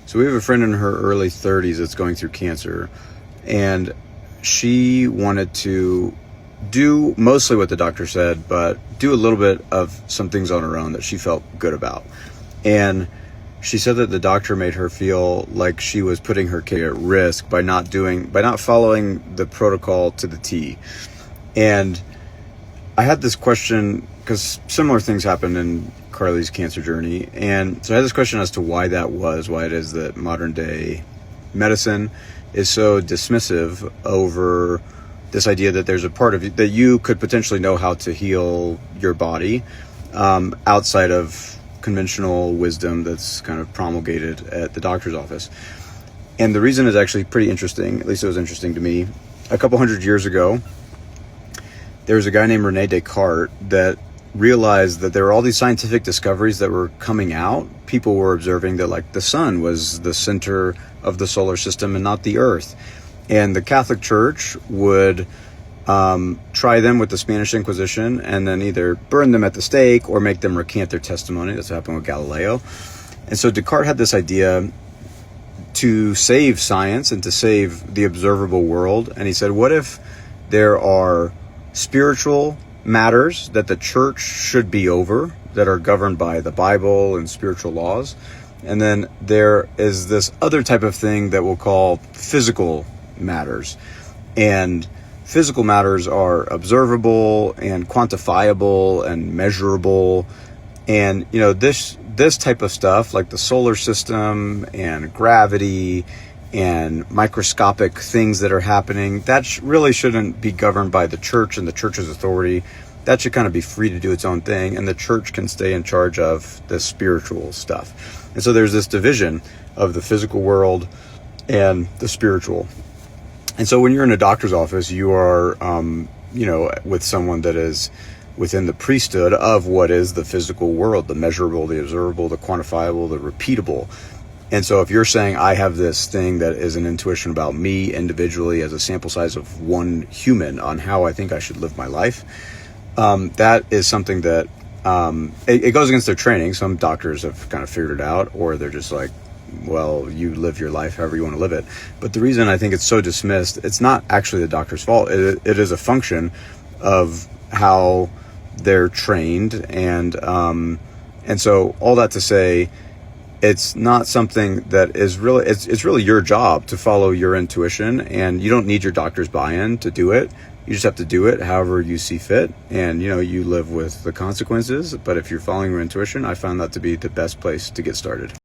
So we have a friend in her early 30s that's going through cancer, and she wanted to do mostly what the doctor said, but do a little bit of some things on her own that she felt good about. And she said that the doctor made her feel like she was putting her kid at risk by not following the protocol to the T. And I had this question because similar things happened in Carly's cancer journey. And so I had this question as to why that was, why it is that modern day medicine is so dismissive over this idea that there's a part of you that you could potentially know how to heal your body outside of conventional wisdom that's kind of promulgated at the doctor's office. And the reason is actually pretty interesting, at least it was interesting to me. A couple hundred years ago, there was a guy named Rene Descartes that realized that there were all these scientific discoveries that were coming out. People were observing that, like, the sun was the center of the solar system and not the earth. And the Catholic Church would try them with the Spanish Inquisition and then either burn them at the stake or make them recant their testimony. That's what happened with Galileo. And so Descartes had this idea to save science and to save the observable world. And he said, what if there are spiritual matters that the church should be over, that are governed by the Bible and spiritual laws? And then there is this other type of thing that we'll call physical matters. And physical matters are observable and quantifiable and measurable. And, you know, this type of stuff, like the solar system and gravity and microscopic things that are happening, that really shouldn't be governed by the church and the church's authority. That should kind of be free to do its own thing, and the church can stay in charge of the spiritual stuff. And so there's this division of the physical world and the spiritual. And so when you're in a doctor's office, you are, with someone that is within the priesthood of what is the physical world, the measurable, the observable, the quantifiable, the repeatable. And so if you're saying, I have this thing that is an intuition about me individually as a sample size of one human on how I think I should live my life, that is something that it goes against their training. Some doctors have kind of figured it out, or they're just like, well, you live your life however you want to live it. But the reason I think it's so dismissed, it's not actually the doctor's fault. It is a function of how they're trained. And so all that to say, it's not something that is really, it's really your job to follow your intuition, and you don't need your doctor's buy-in to do it. You just have to do it however you see fit, and you live with the consequences. But if you're following your intuition, I found that to be the best place to get started.